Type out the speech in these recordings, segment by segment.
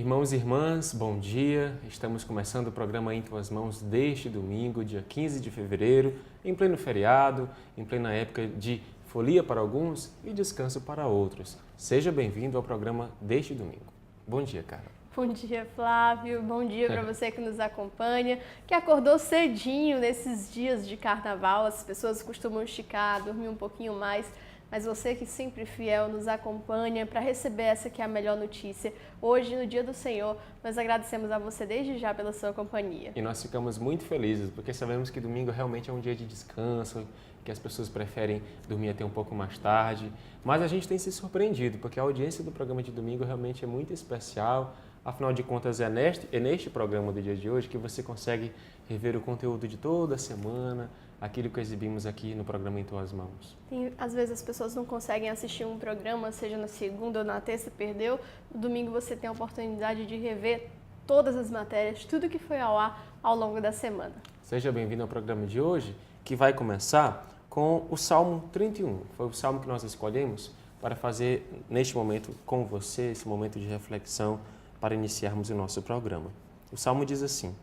Irmãos e irmãs, bom dia. Estamos começando o programa Em Tuas Mãos deste domingo, dia 15 de fevereiro, em pleno feriado, em plena época de folia para alguns e descanso para outros. Seja bem-vindo ao programa deste domingo. Bom dia, Carla. Bom dia, Flávio. Bom dia para você que nos acompanha, que acordou cedinho nesses dias de carnaval. As pessoas costumam esticar, dormir um pouquinho mais, mas você que sempre fiel nos acompanha para receber essa que é a melhor notícia. Hoje, no Dia do Senhor, nós agradecemos a você desde já pela sua companhia. E nós ficamos muito felizes, porque sabemos que domingo realmente é um dia de descanso, que as pessoas preferem dormir até um pouco mais tarde, mas a gente tem se surpreendido, porque a audiência do programa de domingo realmente é muito especial. Afinal de contas, é neste programa do dia de hoje que você consegue rever o conteúdo de toda a semana, aquilo que exibimos aqui no programa Em Tuas Mãos. Às vezes as pessoas não conseguem assistir um programa, seja na segunda ou na terça, perdeu. No domingo você tem a oportunidade de rever todas as matérias, tudo que foi ao ar ao longo da semana. Seja bem-vindo ao programa de hoje, que vai começar com o Salmo 31. Foi o salmo que nós escolhemos para fazer neste momento com você, esse momento de reflexão, para iniciarmos o nosso programa. O Salmo diz assim: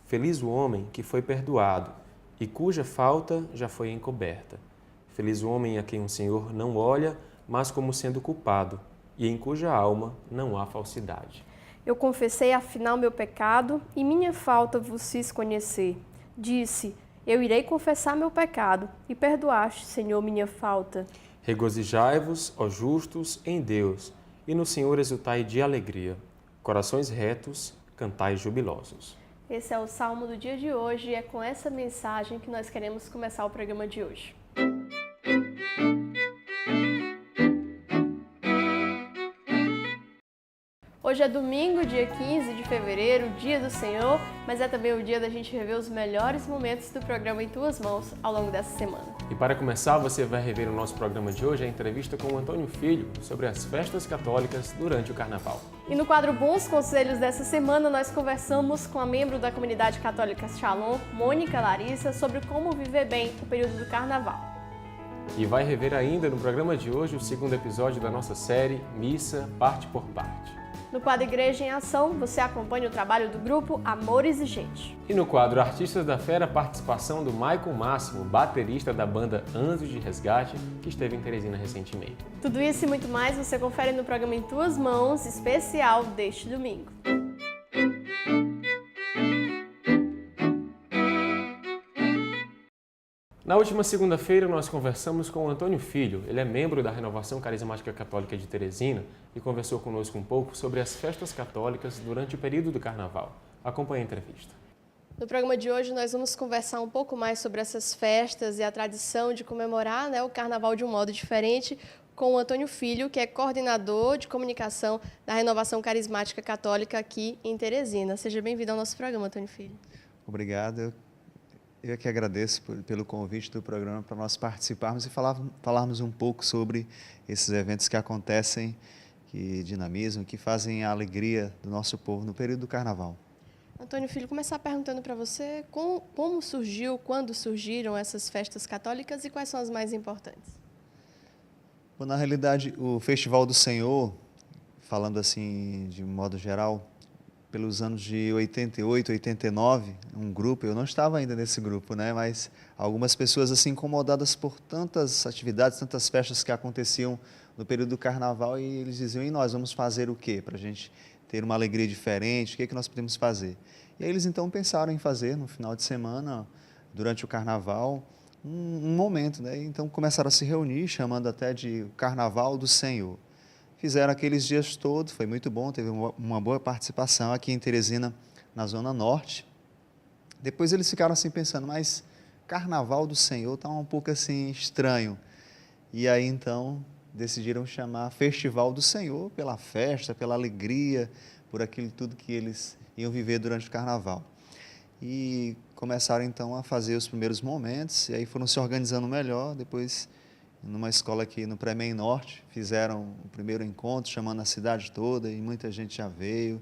Feliz o homem que foi perdoado e cuja falta já foi encoberta. Feliz o homem a quem o Senhor não olha, mas como sendo culpado, e em cuja alma não há falsidade. Eu confessei afinal meu pecado e minha falta vos fiz conhecer. Disse, eu irei confessar meu pecado, e perdoaste, Senhor, minha falta. Regozijai-vos, ó justos, em Deus, e no Senhor exultai de alegria. Corações retos, cantai jubilosos. Esse é o Salmo do dia de hoje e é com essa mensagem que nós queremos começar o programa de hoje. Hoje é domingo, dia 15 de fevereiro, dia do Senhor, mas é também o dia da gente rever os melhores momentos do programa Em Tuas Mãos ao longo dessa semana. E para começar, você vai rever o nosso programa de hoje, a entrevista com o Antônio Filho, sobre as festas católicas durante o Carnaval. E no quadro Bons Conselhos dessa semana, nós conversamos com a membro da comunidade católica Shalom, Mônica Larissa, sobre como viver bem o período do Carnaval. E vai rever ainda no programa de hoje o segundo episódio da nossa série Missa Parte por Parte. No quadro Igreja em Ação, você acompanha o trabalho do grupo Amores e Gente. E no quadro Artistas da Fera, a participação do Maicon Máximo, baterista da banda Anjos de Resgate, que esteve em Teresina recentemente. Tudo isso e muito mais você confere no programa Em Tuas Mãos, especial deste domingo. Na última segunda-feira, nós conversamos com o Antônio Filho. Ele é membro da Renovação Carismática Católica de Teresina e conversou conosco um pouco sobre as festas católicas durante o período do Carnaval. Acompanhe a entrevista. No programa de hoje, nós vamos conversar um pouco mais sobre essas festas e a tradição de comemorar, o Carnaval de um modo diferente, com o Antônio Filho, que é coordenador de comunicação da Renovação Carismática Católica aqui em Teresina. Seja bem-vindo ao nosso programa, Antônio Filho. Obrigado. Eu que agradeço pelo convite do programa para nós participarmos e falarmos um pouco sobre esses eventos que acontecem, que dinamizam, que fazem a alegria do nosso povo no período do Carnaval. Antônio Filho, começar perguntando para você como surgiu, quando surgiram essas festas católicas e quais são as mais importantes? Bom, na realidade, o Festival do Senhor, falando assim de modo geral, pelos anos de 88, 89, um grupo, eu não estava ainda nesse grupo, mas algumas pessoas assim incomodadas por tantas atividades, tantas festas que aconteciam no período do Carnaval, e eles diziam, e nós vamos fazer o quê? Para a gente ter uma alegria diferente, o que é que nós podemos fazer? E aí eles então pensaram em fazer no final de semana, durante o Carnaval, um momento, Então começaram a se reunir, chamando até de Carnaval do Senhor. Fizeram aqueles dias todos, foi muito bom, teve uma boa participação aqui em Teresina, na Zona Norte. Depois eles ficaram assim pensando, mas Carnaval do Senhor está um pouco assim estranho. E aí então decidiram chamar Festival do Senhor pela festa, pela alegria, por aquilo tudo que eles iam viver durante o Carnaval. E começaram então a fazer os primeiros momentos, e aí foram se organizando melhor, depois numa escola aqui no Pré-MEI Norte, fizeram o primeiro encontro, chamando a cidade toda, e muita gente já veio,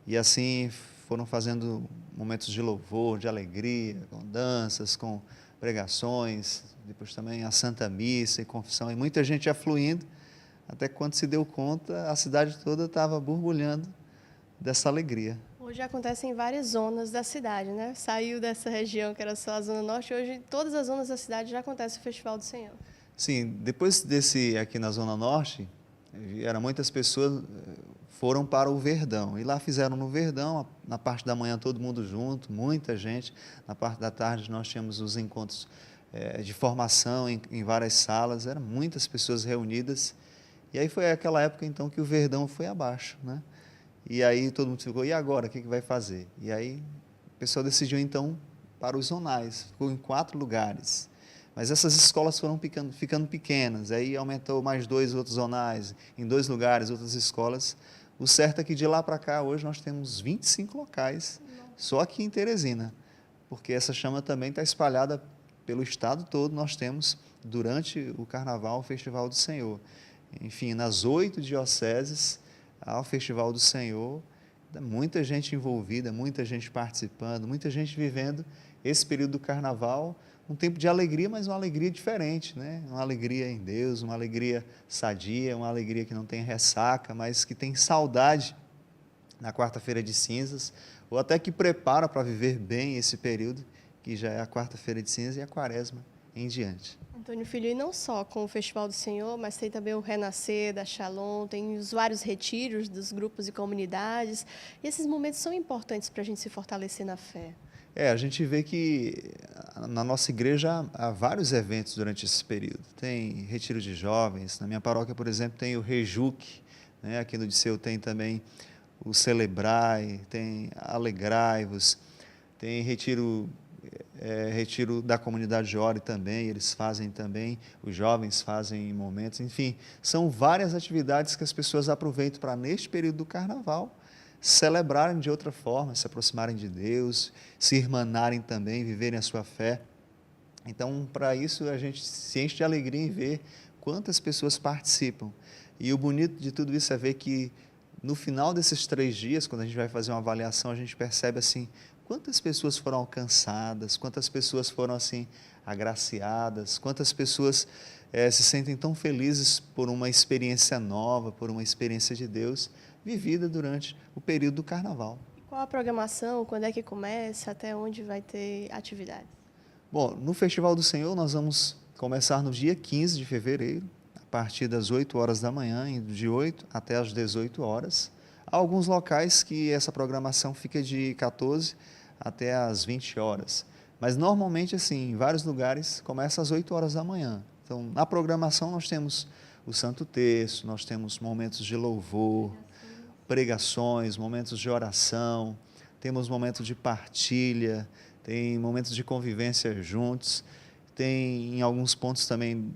e assim foram fazendo momentos de louvor, de alegria, com danças, com pregações, depois também a Santa Missa e confissão, e muita gente afluindo, até quando se deu conta, a cidade toda estava borbulhando dessa alegria. Hoje acontece em várias zonas da cidade, né? Saiu dessa região que era só a Zona Norte, hoje em todas as zonas da cidade já acontece o Festival do Senhor. Sim, depois desse aqui na Zona Norte, muitas pessoas foram para o Verdão. E lá fizeram no Verdão, na parte da manhã todo mundo junto, muita gente. Na parte da tarde nós tínhamos os encontros de formação em várias salas, eram muitas pessoas reunidas. E aí foi aquela época então que o Verdão foi abaixo, né? E aí todo mundo ficou, e agora, o que vai fazer? E aí o pessoal decidiu então para os zonais, ficou em 4 lugares. Mas essas escolas foram ficando pequenas, aí aumentou mais 2 outros zonais, em 2 lugares, outras escolas. O certo é que de lá para cá, hoje nós temos 25 locais, só aqui em Teresina, porque essa chama também está espalhada pelo estado todo, nós temos, durante o Carnaval, o Festival do Senhor. Enfim, nas 8 dioceses, há o Festival do Senhor, muita gente envolvida, muita gente participando, muita gente vivendo esse período do Carnaval, um tempo de alegria, mas uma alegria diferente, né? Uma alegria em Deus, uma alegria sadia, uma alegria que não tem ressaca, mas que tem saudade na quarta-feira de cinzas, ou até que prepara para viver bem esse período, que já é a quarta-feira de cinzas e a quaresma em diante. Antônio Filho, e não só com o Festival do Senhor, mas tem também o Renascer da Shalom, tem os vários retiros dos grupos e comunidades, e esses momentos são importantes para a gente se fortalecer na fé. A gente vê que na nossa igreja há vários eventos durante esse período. Tem retiro de jovens, na minha paróquia, por exemplo, tem o Rejuque, né? Aqui no Disseu tem também o Celebrai, tem Alegrai-vos, tem retiro da comunidade Jore também, eles fazem também, os jovens fazem momentos, enfim, são várias atividades que as pessoas aproveitam para, neste período do Carnaval, celebrarem de outra forma, se aproximarem de Deus, se irmanarem também, viverem a sua fé. Então, para isso, a gente se enche de alegria em ver quantas pessoas participam. E o bonito de tudo isso é ver que, no final desses 3 dias, quando a gente vai fazer uma avaliação, a gente percebe assim, quantas pessoas foram alcançadas, quantas pessoas foram assim agraciadas, quantas pessoas se sentem tão felizes por uma experiência nova, por uma experiência de Deus, vivida durante o período do Carnaval. E qual a programação, quando é que começa, até onde vai ter atividade? Bom, no Festival do Senhor nós vamos começar no dia 15 de fevereiro, a partir das 8 horas da manhã, indo de 8 até as 18 horas. Há alguns locais que essa programação fica de 14 até as 20 horas. Mas normalmente, assim, em vários lugares, começa às 8 horas da manhã. Então, na programação nós temos o Santo Terço, nós temos momentos de louvor, pregações, momentos de oração, temos momentos de partilha, tem momentos de convivência juntos, tem em alguns pontos também,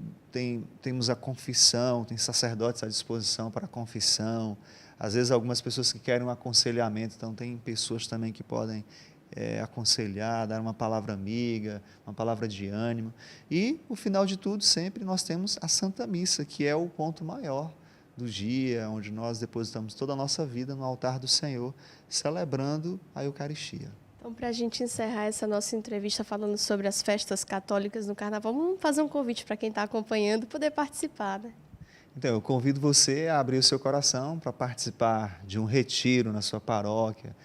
temos a confissão, tem sacerdotes à disposição para a confissão, às vezes algumas pessoas que querem um aconselhamento, então tem pessoas também que podem aconselhar, dar uma palavra amiga, uma palavra de ânimo, e o final de tudo sempre nós temos a Santa Missa, que é o ponto maior do dia, onde nós depositamos toda a nossa vida no altar do Senhor, celebrando a Eucaristia. Então, para a gente encerrar essa nossa entrevista falando sobre as festas católicas no Carnaval, vamos fazer um convite para quem está acompanhando poder participar, né? Então, eu convido você a abrir o seu coração para participar de um retiro na sua paróquia,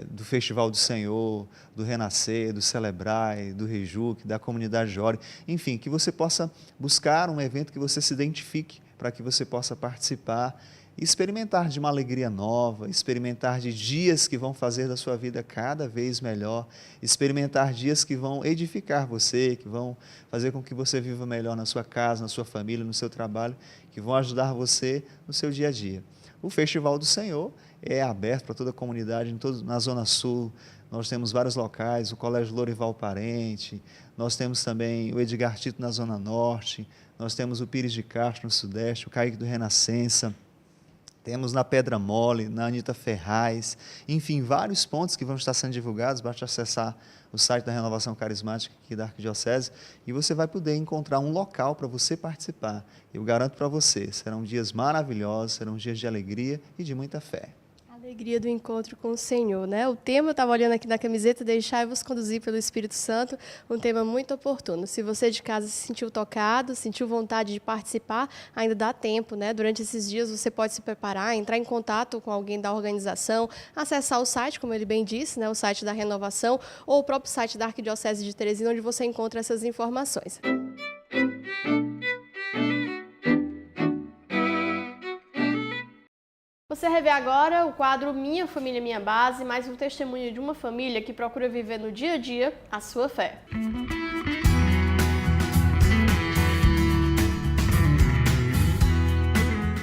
do Festival do Senhor, do Renascer, do Celebrai, do Rejuque, da comunidade Jore, enfim, que você possa buscar um evento que você se identifique, para que você possa participar e experimentar de uma alegria nova, experimentar de dias que vão fazer da sua vida cada vez melhor, experimentar dias que vão edificar você, que vão fazer com que você viva melhor na sua casa, na sua família, no seu trabalho, que vão ajudar você no seu dia a dia. O Festival do Senhor é aberto para toda a comunidade, na Zona Sul, nós temos vários locais, o Colégio Lorival Parente, nós temos também o Edgar Tito na Zona Norte, nós temos o Pires de Castro no Sudeste, o Caíque do Renascença, temos na Pedra Mole, na Anita Ferraz, enfim, vários pontos que vão estar sendo divulgados, basta acessar o site da Renovação Carismática aqui da Arquidiocese e você vai poder encontrar um local para você participar. Eu garanto para você, serão dias maravilhosos, serão dias de alegria e de muita fé. Alegria do encontro com o Senhor, né? O tema, eu estava olhando aqui na camiseta, deixai-vos conduzir pelo Espírito Santo, um tema muito oportuno. Se você de casa se sentiu tocado, sentiu vontade de participar, ainda dá tempo, né? Durante esses dias você pode se preparar, entrar em contato com alguém da organização, acessar o site, como ele bem disse, né? O site da Renovação, ou o próprio site da Arquidiocese de Teresina, onde você encontra essas informações. Você revê agora o quadro Minha Família, Minha Base, mais um testemunho de uma família que procura viver no dia a dia a sua fé.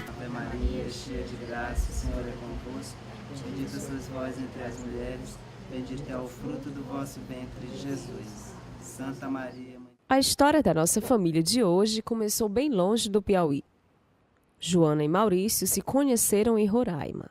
Ave Maria, cheia de graça, o Senhor é convosco. Bendita sois vós entre as mulheres, bendito é o fruto do vosso ventre, Jesus. Santa Maria, Mãe... A história da nossa família de hoje começou bem longe do Piauí. Joana e Maurício se conheceram em Roraima.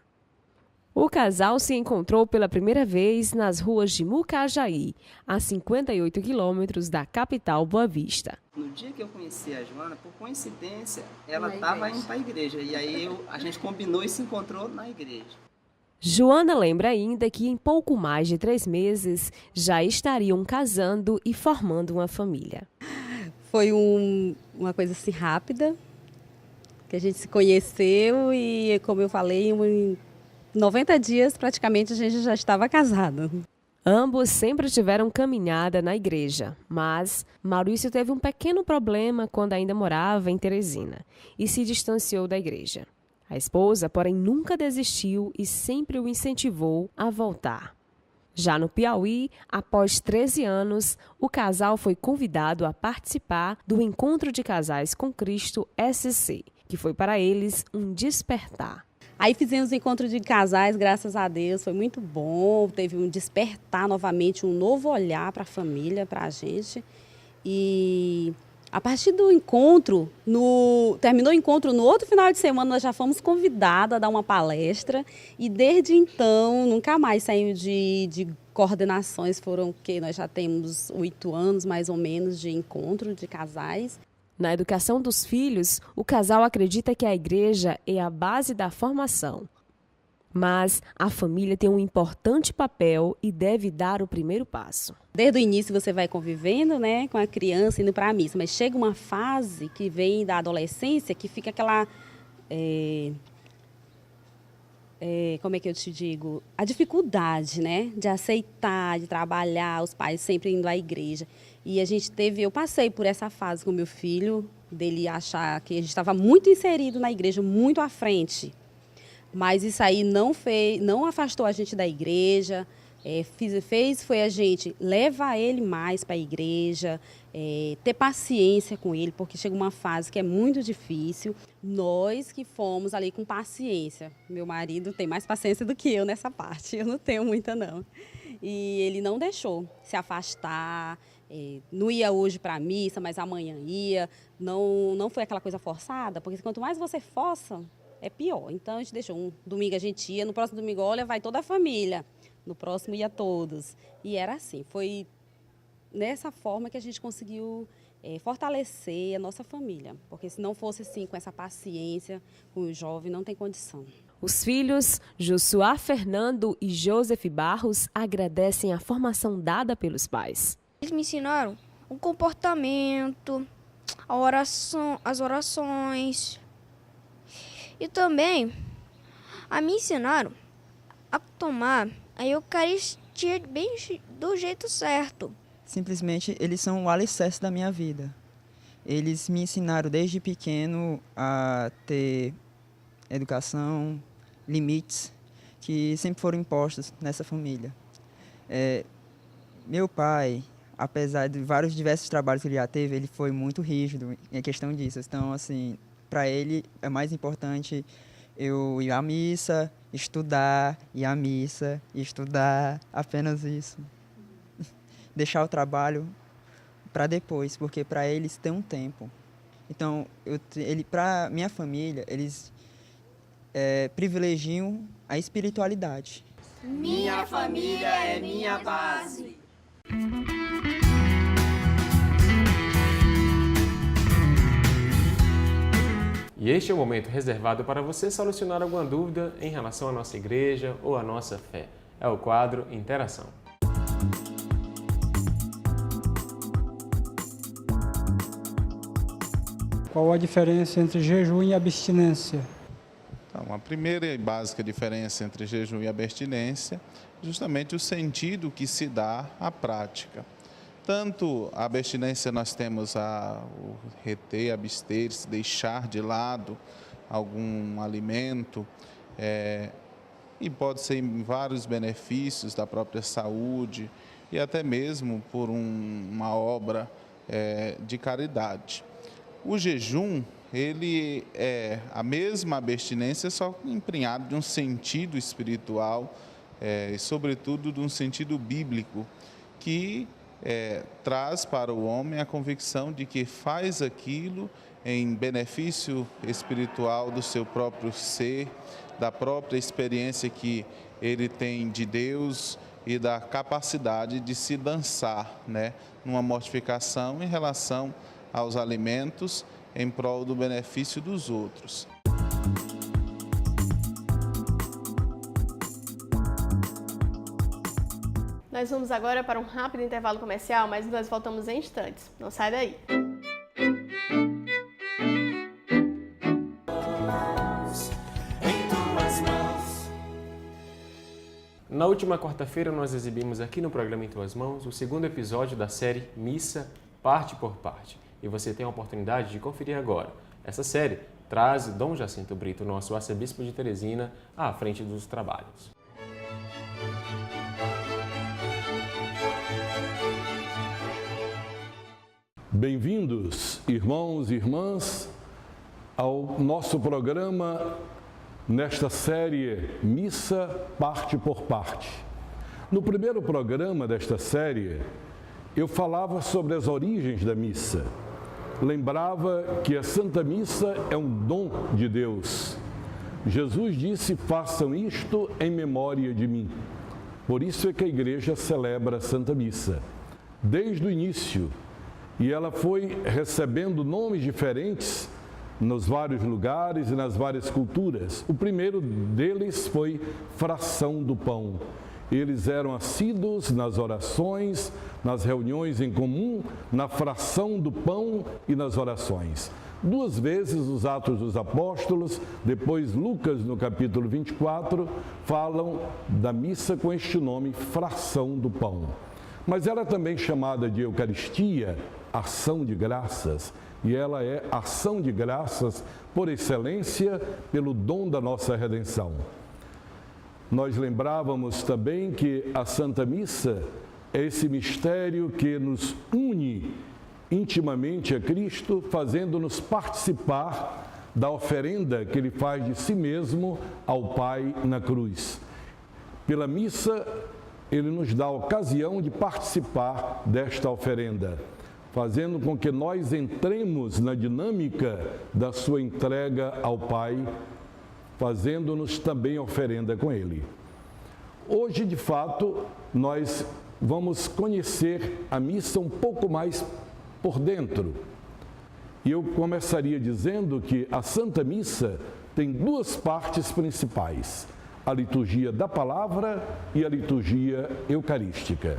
O casal se encontrou pela primeira vez nas ruas de Mucajaí, a 58 quilômetros da capital Boa Vista. No dia que eu conheci a Joana, por coincidência, ela estava indo para a igreja. E aí a gente combinou e se encontrou na igreja. Joana lembra ainda que em pouco mais de 3 meses já estariam casando e formando uma família. Foi uma coisa assim rápida, que a gente se conheceu e, como eu falei, em 90 dias praticamente a gente já estava casado. Ambos sempre tiveram caminhada na igreja, mas Maurício teve um pequeno problema quando ainda morava em Teresina e se distanciou da igreja. A esposa, porém, nunca desistiu e sempre o incentivou a voltar. Já no Piauí, após 13 anos, o casal foi convidado a participar do Encontro de Casais com Cristo SC, que foi para eles um despertar. Aí fizemos o encontro de casais, graças a Deus, foi muito bom, teve um despertar novamente, um novo olhar para a família, para a gente. E a partir do encontro, terminou o encontro, no outro final de semana nós já fomos convidados a dar uma palestra e desde então nunca mais saímos de coordenações, que nós já temos 8 anos mais ou menos de encontro de casais. Na educação dos filhos, o casal acredita que a igreja é a base da formação. Mas a família tem um importante papel e deve dar o primeiro passo. Desde o início você vai convivendo, né, com a criança indo para a missa, mas chega uma fase que vem da adolescência que fica aquela... como é que eu te digo? A dificuldade, né, de aceitar, de trabalhar, os pais sempre indo à igreja. E eu passei por essa fase com meu filho, dele achar que a gente estava muito inserido na igreja, muito à frente. Mas isso aí não afastou a gente da igreja, foi a gente levar ele mais para a igreja, ter paciência com ele, porque chega uma fase que é muito difícil. Nós que fomos ali com paciência. Meu marido tem mais paciência do que eu nessa parte, eu não tenho muita não. E ele não deixou se afastar, não ia hoje para a missa, mas amanhã ia. Não foi aquela coisa forçada, porque quanto mais você força, é pior. Então a gente deixou, um domingo a gente ia, no próximo domingo, olha, vai toda a família. No próximo ia todos. E era assim, foi nessa forma que a gente conseguiu fortalecer a nossa família. Porque se não fosse assim, com essa paciência, com o jovem, não tem condição. Os filhos, Josuá Fernando e Joseph Barros, agradecem a formação dada pelos pais. Eles me ensinaram o comportamento, as orações. E também me ensinaram a tomar a Eucaristia bem do jeito certo. Simplesmente, eles são o alicerce da minha vida. Eles me ensinaram desde pequeno a ter educação, limites, que sempre foram impostos nessa família. Meu pai, apesar de vários diversos trabalhos que ele já teve, ele foi muito rígido em questão disso. Então, assim, para ele é mais importante eu ir à missa, estudar, ir à missa, estudar, apenas isso. Deixar o trabalho para depois, porque para eles tem um tempo. Então, para minha família, eles privilegiam a espiritualidade. Minha família é minha base. E este é o momento reservado para você solucionar alguma dúvida em relação à nossa igreja ou à nossa fé. É o quadro Interação. Qual a diferença entre jejum e abstinência? Então, a primeira e básica diferença entre jejum e abstinência é justamente o sentido que se dá à prática. Tanto a abstinência nós temos o reter, abster-se, deixar de lado algum alimento, e pode ser em vários benefícios da própria saúde e até mesmo por uma obra de caridade. O jejum, ele é a mesma abstinência, só emprenhado de um sentido espiritual e, sobretudo, de um sentido bíblico, que traz para o homem a convicção de que faz aquilo em benefício espiritual do seu próprio ser, da própria experiência que ele tem de Deus e da capacidade de se lançar, numa mortificação em relação aos alimentos em prol do benefício dos outros. Nós vamos agora para um rápido intervalo comercial, mas nós voltamos em instantes. Não sai daí. Na última quarta-feira, nós exibimos aqui no programa Em Tuas Mãos o segundo episódio da série Missa, Parte por Parte. E você tem a oportunidade de conferir agora. Essa série traz Dom Jacinto Brito, nosso arcebispo de Teresina, à frente dos trabalhos. Bem-vindos, irmãos e irmãs, ao nosso programa nesta série Missa Parte por Parte. No primeiro programa desta série, eu falava sobre as origens da missa. Lembrava que a Santa Missa é um dom de Deus. Jesus disse: façam isto em memória de mim. Por isso é que a Igreja celebra a Santa Missa, desde o início. E ela foi recebendo nomes diferentes nos vários lugares e nas várias culturas. O primeiro deles foi fração do pão. Eles eram assíduos nas orações, nas reuniões em comum, na fração do pão e nas orações. 2 vezes os Atos dos Apóstolos, depois Lucas no capítulo 24, falam da missa com este nome, fração do pão. Mas ela é também chamada de Eucaristia, ação de graças, e ela é ação de graças por excelência pelo dom da nossa redenção. Nós lembrávamos também que a Santa Missa é esse mistério que nos une intimamente a Cristo, fazendo-nos participar da oferenda que Ele faz de si mesmo ao Pai na cruz. Pela missa, Ele nos dá a ocasião de participar desta oferenda, fazendo com que nós entremos na dinâmica da sua entrega ao Pai, fazendo-nos também oferenda com Ele. Hoje, de fato, nós vamos conhecer a missa um pouco mais por dentro. E eu começaria dizendo que a Santa Missa tem 2 partes principais: a liturgia da palavra e a liturgia eucarística.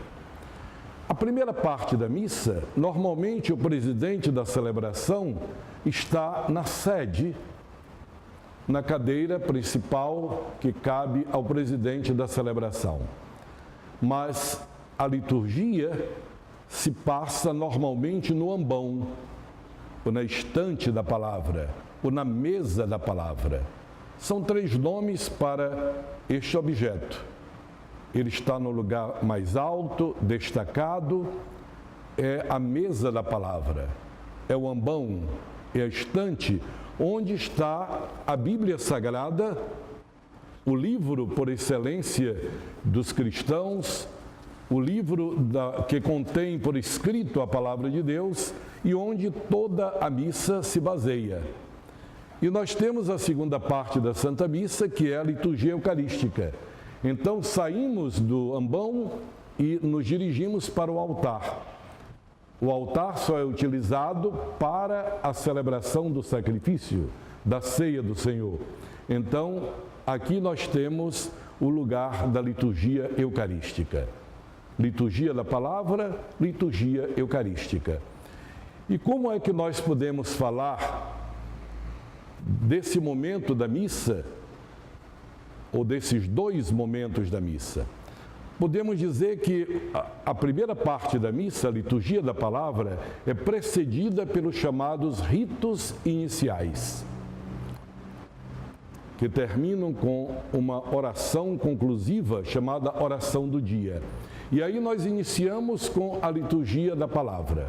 A primeira parte da missa, normalmente o presidente da celebração está na sede, na cadeira principal que cabe ao presidente da celebração. Mas a liturgia se passa normalmente no ambão, ou na estante da palavra, ou na mesa da palavra. São 3 nomes para este objeto. Ele está no lugar mais alto, destacado, é a mesa da palavra, é o ambão, é a estante, onde está a Bíblia Sagrada, o livro por excelência dos cristãos, o livro que contém por escrito a palavra de Deus e onde toda a missa se baseia. E nós temos a segunda parte da Santa Missa, que é a liturgia eucarística. Então saímos do ambão e nos dirigimos para o altar. O altar só é utilizado para a celebração do sacrifício, da ceia do Senhor. Então, aqui nós temos o lugar da liturgia eucarística. Liturgia da palavra, liturgia eucarística. E como é que nós podemos falar desse momento da missa, ou desses dois momentos da missa? Podemos dizer que a primeira parte da missa, a liturgia da palavra, é precedida pelos chamados ritos iniciais, que terminam com uma oração conclusiva chamada oração do dia. E aí nós iniciamos com a liturgia da palavra.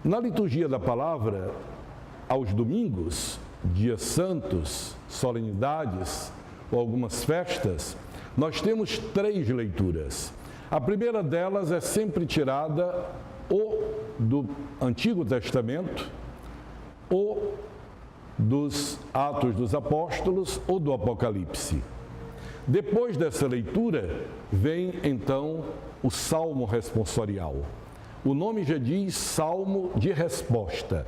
Na liturgia da palavra, aos domingos, dias santos, solenidades ou algumas festas, nós temos 3 leituras. A primeira delas é sempre tirada ou do Antigo Testamento, ou dos Atos dos Apóstolos, ou do Apocalipse. Depois dessa leitura, vem então o Salmo responsorial. O nome já diz Salmo de resposta.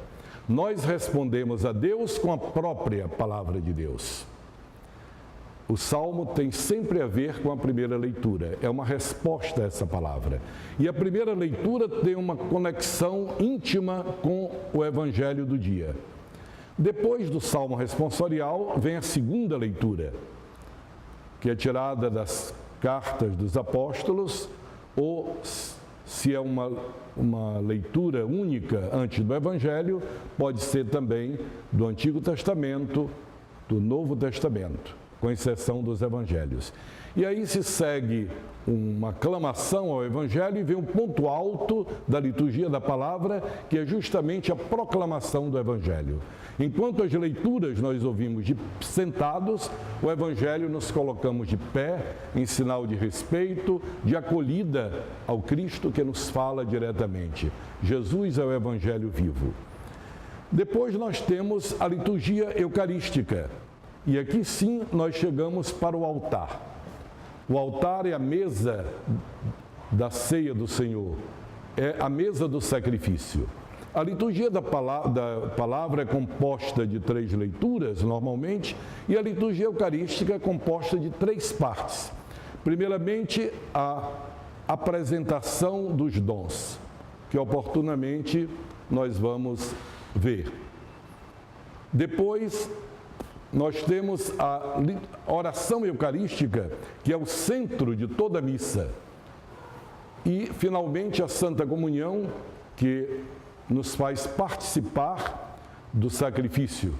Nós respondemos a Deus com a própria palavra de Deus. O Salmo tem sempre a ver com a primeira leitura, é uma resposta a essa palavra. E a primeira leitura tem uma conexão íntima com o Evangelho do dia. Depois do Salmo responsorial, vem a segunda leitura, que é tirada das cartas dos apóstolos, ou se é uma leitura única antes do Evangelho, pode ser também do Antigo Testamento, do Novo Testamento, com exceção dos evangelhos. E aí se segue uma aclamação ao evangelho e vem um ponto alto da liturgia da palavra, que é justamente a proclamação do evangelho. Enquanto as leituras nós ouvimos sentados, o evangelho nos colocamos de pé, em sinal de respeito, de acolhida ao Cristo que nos fala diretamente. Jesus é o evangelho vivo. Depois nós temos a liturgia eucarística. E aqui sim nós chegamos para o altar. O altar é a mesa da ceia do Senhor, é a mesa do sacrifício. A liturgia da palavra é composta de 3 leituras, normalmente, e a liturgia eucarística é composta de 3 partes. Primeiramente, a apresentação dos dons, que oportunamente nós vamos ver. Depois, nós temos a oração eucarística, que é o centro de toda a missa. E, finalmente, a Santa Comunhão, que nos faz participar do sacrifício.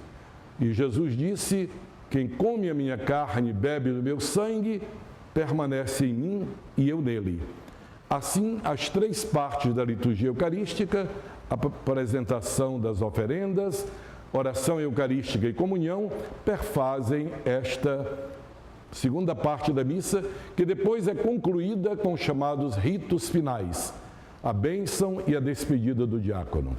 E Jesus disse: quem come a minha carne e bebe do meu sangue, permanece em mim e eu nele. Assim, as 3 partes da liturgia eucarística, a apresentação das oferendas, oração eucarística e comunhão, perfazem esta segunda parte da missa, que depois é concluída com os chamados ritos finais, a bênção e a despedida do diácono.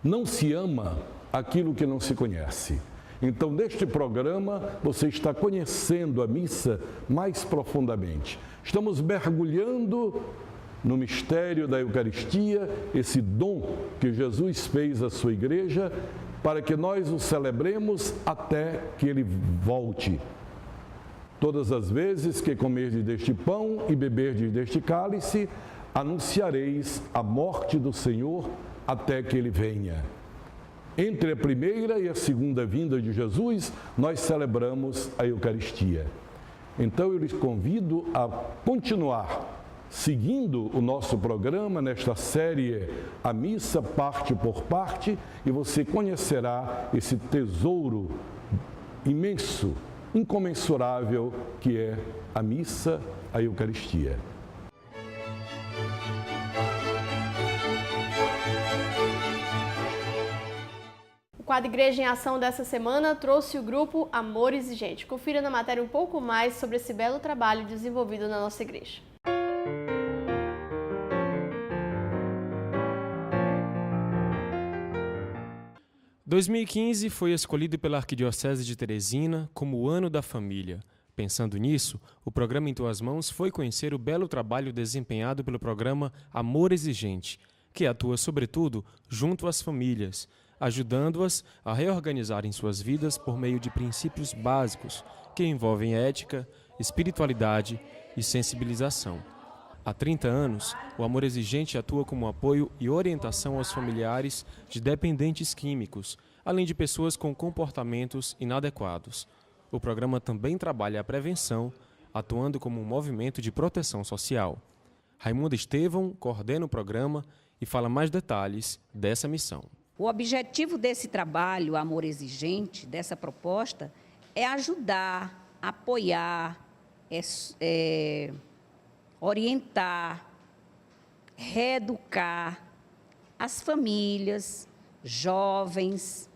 Não se ama aquilo que não se conhece. Então, neste programa, você está conhecendo a missa mais profundamente. Estamos mergulhando no mistério da Eucaristia, esse dom que Jesus fez à sua igreja, para que nós o celebremos até que ele volte. Todas as vezes que comerdes deste pão e beberdes deste cálice, anunciareis a morte do Senhor até que ele venha. Entre a primeira e a segunda vinda de Jesus, nós celebramos a Eucaristia. Então eu lhes convido a continuar seguindo o nosso programa nesta série A Missa Parte por Parte, e você conhecerá esse tesouro imenso, incomensurável, que é a missa, a Eucaristia. O quadro Igreja em Ação dessa semana trouxe o grupo Amores e Gente. Confira na matéria um pouco mais sobre esse belo trabalho desenvolvido na nossa igreja. Em 2015 foi escolhido pela Arquidiocese de Teresina como o Ano da Família. Pensando nisso, o programa Em Tuas Mãos foi conhecer o belo trabalho desempenhado pelo programa Amores e Gente, que atua sobretudo junto às famílias, ajudando-as a reorganizarem suas vidas por meio de princípios básicos que envolvem ética, espiritualidade e sensibilização. Há 30 anos, o Amor Exigente atua como apoio e orientação aos familiares de dependentes químicos, além de pessoas com comportamentos inadequados. O programa também trabalha a prevenção, atuando como um movimento de proteção social. Raimunda Estevão coordena o programa e fala mais detalhes dessa missão. O objetivo desse trabalho, Amor Exigente, dessa proposta, é ajudar, apoiar, orientar, reeducar as famílias, jovens,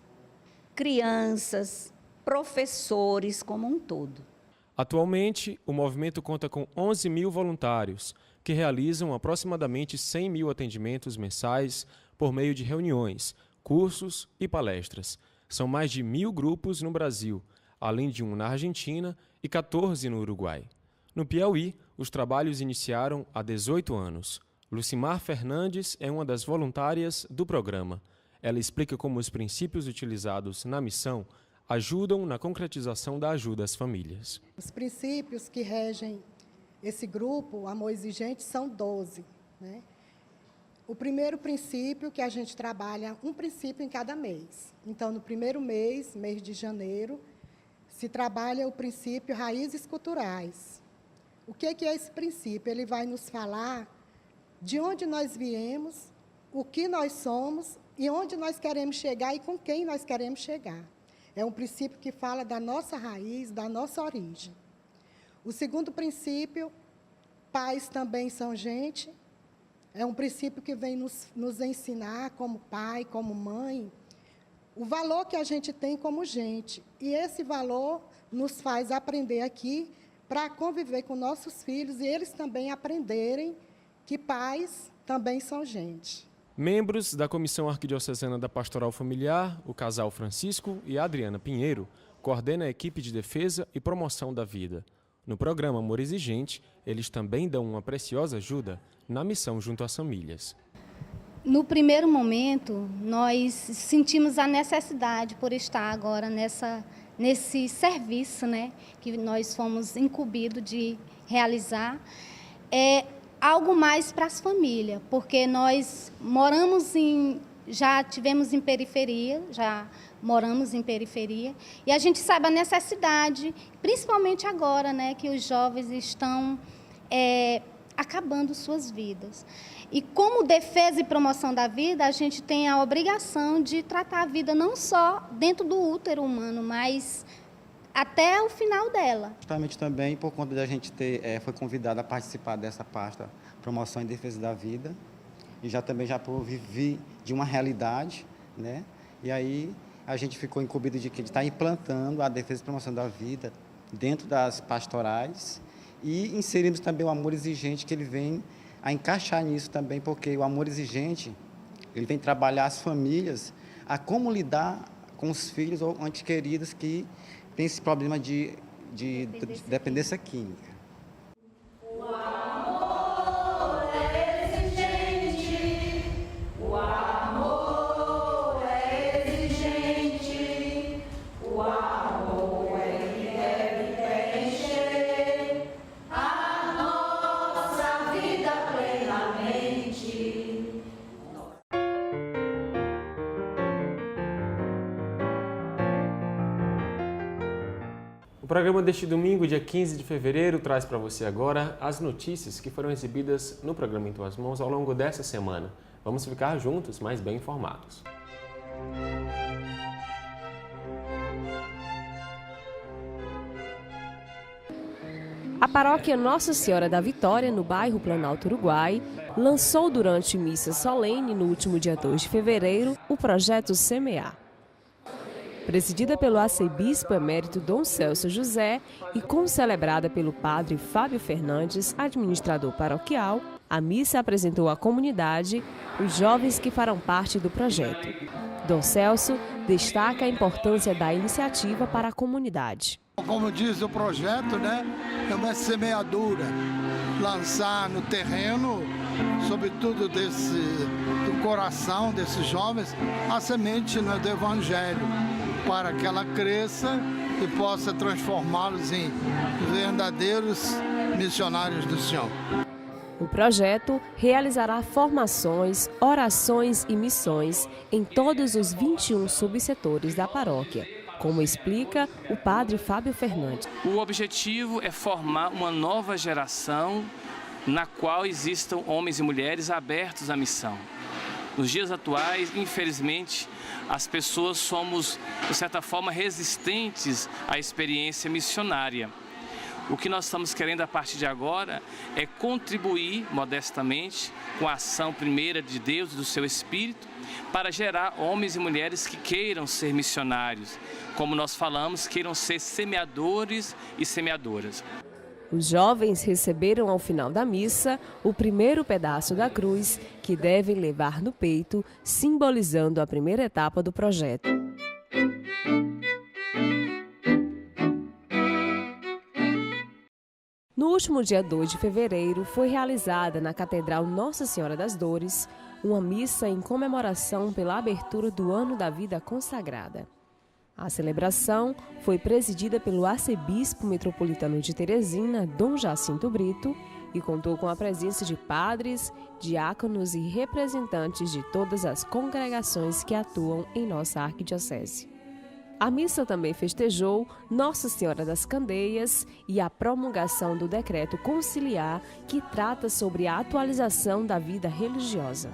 crianças, professores como um todo. Atualmente, o movimento conta com 11 mil voluntários, que realizam aproximadamente 100 mil atendimentos mensais por meio de reuniões, cursos e palestras. São mais de 1.000 grupos no Brasil, além de um na Argentina e 14 no Uruguai. No Piauí, os trabalhos iniciaram há 18 anos. Lucimar Fernandes é uma das voluntárias do programa. Ela explica como os princípios utilizados na missão ajudam na concretização da ajuda às famílias. Os princípios que regem esse grupo, Amor Exigente, são 12. Né? O primeiro princípio que a gente trabalha, um princípio em cada mês. Então, no primeiro mês, mês de janeiro, se trabalha o princípio Raízes Culturais. O que é esse princípio? Ele vai nos falar de onde nós viemos, o que nós somos e onde nós queremos chegar e com quem nós queremos chegar. É um princípio que fala da nossa raiz, da nossa origem. O segundo princípio, pais também são gente, é um princípio que vem nos ensinar como pai, como mãe, o valor que a gente tem como gente. E esse valor nos faz aprender aqui para conviver com nossos filhos e eles também aprenderem que pais também são gente. Membros da Comissão Arquidiocesana da Pastoral Familiar, o casal Francisco e Adriana Pinheiro, coordena a equipe de defesa e promoção da vida. No programa Amor Exigente, eles também dão uma preciosa ajuda na missão junto às famílias. No primeiro momento, nós sentimos a necessidade por estar agora nesse serviço, né, que nós fomos incumbidos de realizar. Algo mais para as famílias, porque nós já tivemos em periferia, já moramos em periferia, e a gente sabe a necessidade, principalmente agora, né, que os jovens estão acabando suas vidas. E como defesa e promoção da vida, a gente tem a obrigação de tratar a vida não só dentro do útero humano, mas até o final dela. Justamente também por conta de a gente foi convidado a participar dessa pasta Promoção e Defesa da Vida, e já por viver de uma realidade, né? E aí a gente ficou incumbido de estar implantando a defesa e promoção da vida dentro das pastorais e inserimos também o Amor Exigente, que ele vem a encaixar nisso também, porque o Amor Exigente, ele vem trabalhar as famílias a como lidar com os filhos ou entes queridos que tem esse problema de dependência química. O amor é exigente, o amor é exigente, o amor é que deve preencher a nossa vida plenamente. O programa deste domingo, dia 15 de fevereiro, traz para você agora as notícias que foram exibidas no programa Em Tuas Mãos ao longo dessa semana. Vamos ficar juntos, mas bem informados. A paróquia Nossa Senhora da Vitória, no bairro Planalto Uruguai, lançou durante missa solene no último dia 2 de fevereiro o projeto Semear. Presidida pelo arcebispo emérito Dom Celso José e concelebrada pelo padre Fábio Fernandes, administrador paroquial, a missa apresentou à comunidade os jovens que farão parte do projeto. Dom Celso destaca a importância da iniciativa para a comunidade. Como diz o projeto, né, é uma semeadura, lançar no terreno sobretudo do coração desses jovens, a semente, né, do Evangelho, para que ela cresça e possa transformá-los em verdadeiros missionários do Senhor. O projeto realizará formações, orações e missões em todos os 21 subsetores da paróquia, como explica o padre Fábio Fernandes. O objetivo é formar uma nova geração na qual existam homens e mulheres abertos à missão. Nos dias atuais, infelizmente, as pessoas somos, de certa forma, resistentes à experiência missionária. O que nós estamos querendo a partir de agora é contribuir modestamente com a ação primeira de Deus e do seu Espírito para gerar homens e mulheres que queiram ser missionários, como nós falamos, queiram ser semeadores e semeadoras. Os jovens receberam ao final da missa o primeiro pedaço da cruz que devem levar no peito, simbolizando a primeira etapa do projeto. No último dia 2 de fevereiro, foi realizada na Catedral Nossa Senhora das Dores uma missa em comemoração pela abertura do Ano da Vida Consagrada. A celebração foi presidida pelo arcebispo metropolitano de Teresina, Dom Jacinto Brito, e contou com a presença de padres, diáconos e representantes de todas as congregações que atuam em nossa arquidiocese. A missa também festejou Nossa Senhora das Candeias e a promulgação do decreto conciliar que trata sobre a atualização da vida religiosa.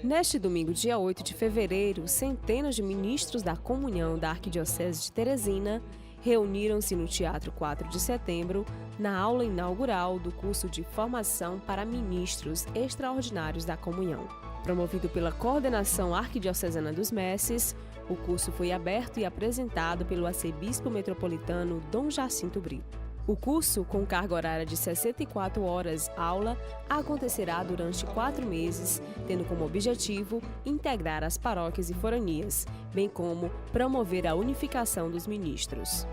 Neste domingo, dia 8 de fevereiro, centenas de ministros da Comunhão da Arquidiocese de Teresina reuniram-se no Teatro 4 de Setembro na aula inaugural do curso de formação para ministros extraordinários da Comunhão. Promovido pela Coordenação Arquidiocesana dos Messes, o curso foi aberto e apresentado pelo arcebispo metropolitano Dom Jacinto Brito. O curso, com carga horária de 64 horas aula, acontecerá durante 4 meses, tendo como objetivo integrar as paróquias e foranias, bem como promover a unificação dos ministros.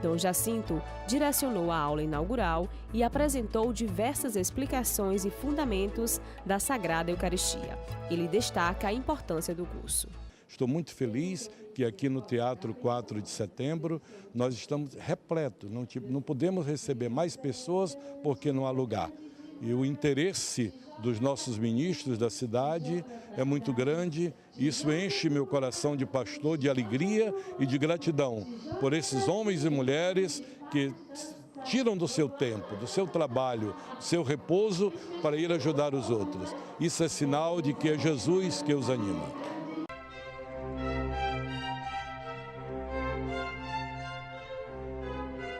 Dom Jacinto direcionou a aula inaugural e apresentou diversas explicações e fundamentos da Sagrada Eucaristia. Ele destaca a importância do curso. Estou muito feliz que aqui no Teatro 4 de Setembro nós estamos repletos, não podemos receber mais pessoas porque não há lugar. E o interesse dos nossos ministros da cidade é muito grande, isso enche meu coração de pastor de alegria e de gratidão por esses homens e mulheres que tiram do seu tempo, do seu trabalho, do seu repouso para ir ajudar os outros. Isso é sinal de que é Jesus que os anima.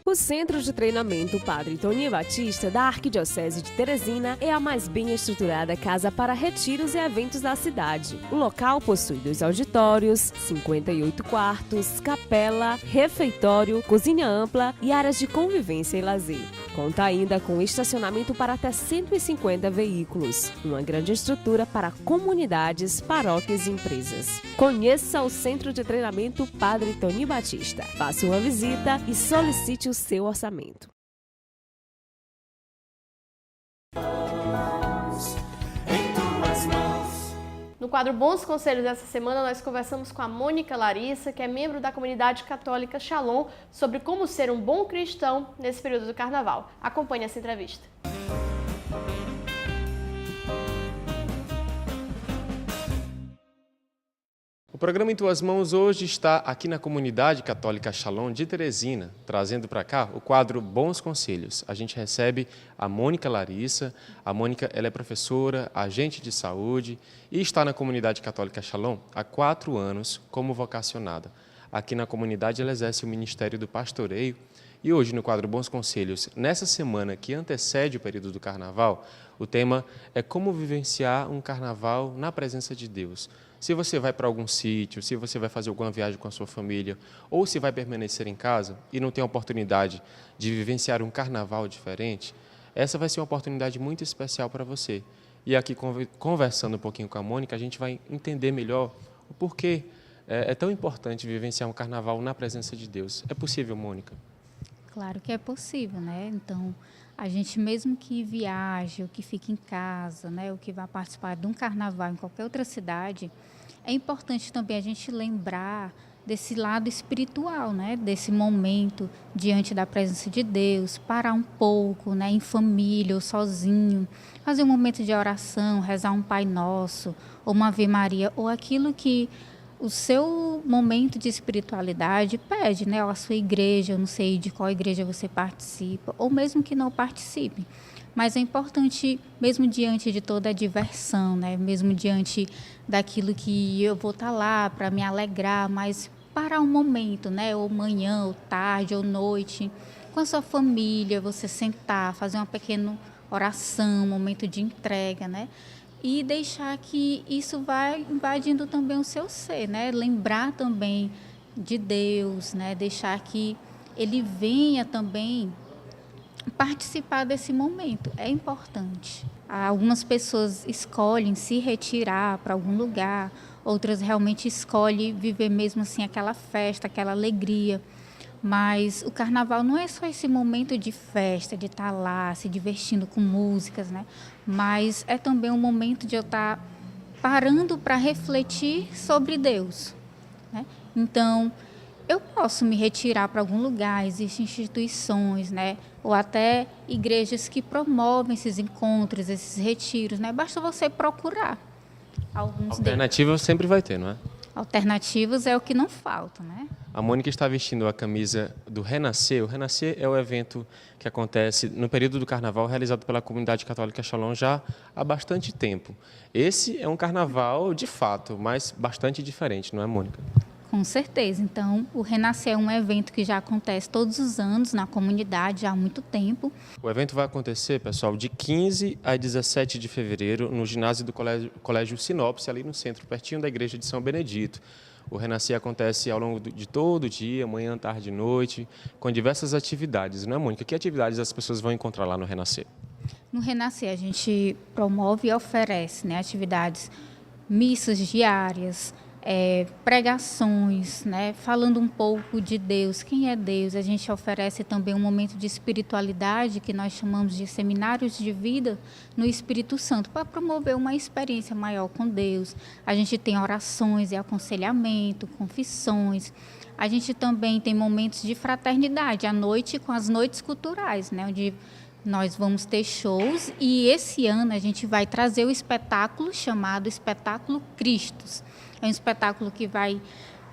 O Centro de Treinamento Padre Toninho Batista da Arquidiocese de Teresina é a mais bem estruturada casa para retiros e eventos da cidade. O local possui 2 auditórios, 58 quartos, capela, refeitório, cozinha ampla e áreas de convivência e lazer. Conta ainda com estacionamento para até 150 veículos, uma grande estrutura para comunidades, paróquias e empresas. Conheça o Centro de Treinamento Padre Toninho Batista. Faça uma visita e solicite o seu orçamento. No quadro Bons Conselhos dessa semana, nós conversamos com a Mônica Larissa, que é membro da comunidade católica Shalom, sobre como ser um bom cristão nesse período do Carnaval. Acompanhe essa entrevista. O programa Em Tuas Mãos hoje está aqui na comunidade católica Shalom de Teresina, trazendo para cá o quadro Bons Conselhos. A gente recebe a Mônica Larissa. A Mônica, ela é professora, agente de saúde e está na comunidade católica Shalom há 4 anos como vocacionada. Aqui na comunidade ela exerce o ministério do pastoreio e hoje no quadro Bons Conselhos, nessa semana que antecede o período do Carnaval, o tema é como vivenciar um Carnaval na presença de Deus. Se você vai para algum sítio, se você vai fazer alguma viagem com a sua família, ou se vai permanecer em casa e não tem a oportunidade de vivenciar um carnaval diferente, essa vai ser uma oportunidade muito especial para você. E aqui, conversando um pouquinho com a Mônica, a gente vai entender melhor o porquê é tão importante vivenciar um carnaval na presença de Deus. É possível, Mônica? Claro que é possível, né? Então, a gente mesmo que viaje, ou que fique em casa, né, ou que vá participar de um carnaval em qualquer outra cidade, é importante também a gente lembrar desse lado espiritual, né, desse momento diante da presença de Deus, parar um pouco, né, em família ou sozinho, fazer um momento de oração, rezar um Pai Nosso, ou uma Ave Maria, ou aquilo que o seu momento de espiritualidade pede, né, ou a sua igreja, eu não sei de qual igreja você participa, ou mesmo que não participe. Mas é importante, mesmo diante de toda a diversão, né, mesmo diante daquilo que eu vou estar lá para me alegrar, mas parar um momento, né, ou manhã, ou tarde, ou noite, com a sua família, você sentar, fazer uma pequena oração, um momento de entrega, né, e deixar que isso vá invadindo também o seu ser, né, lembrar também de Deus, né, deixar que Ele venha também participar desse momento, é importante. Algumas pessoas escolhem se retirar para algum lugar, outras realmente escolhem viver mesmo assim aquela festa, aquela alegria. Mas o carnaval não é só esse momento de festa, de estar lá, se divertindo com músicas, né? Mas é também um momento de eu estar parando para refletir sobre Deus, né? Então, eu posso me retirar para algum lugar, existem instituições, né? Ou até igrejas que promovem esses encontros, esses retiros, né? Basta você procurar alguns Alternativa sempre vai ter, não é? Alternativas é o que não falta, né? A Mônica está vestindo a camisa do Renascer. O Renascer é o evento que acontece no período do carnaval, realizado pela comunidade católica Shalom já há bastante tempo. Esse é um carnaval de fato, mas bastante diferente, não é, Mônica? Com certeza. Então, o Renascer é um evento que já acontece todos os anos na comunidade, já há muito tempo. O evento vai acontecer, pessoal, de 15 a 17 de fevereiro, no ginásio do Colégio Sinopse, ali no centro, pertinho da igreja de São Benedito. O Renascer acontece ao longo de todo o dia, manhã, tarde e noite, com diversas atividades, não é, Mônica? Que atividades as pessoas vão encontrar lá no Renascer? No Renascer, a gente promove e oferece, né, atividades, missas diárias, pregações, né, falando um pouco de Deus, quem é Deus. A gente oferece também um momento de espiritualidade, que nós chamamos de seminários de vida no Espírito Santo, para promover uma experiência maior com Deus. A gente tem orações e aconselhamento, confissões. A gente também tem momentos de fraternidade, à noite com as noites culturais, né, onde nós vamos ter shows, e esse ano a gente vai trazer o espetáculo chamado Espetáculo Cristos. É um espetáculo que vai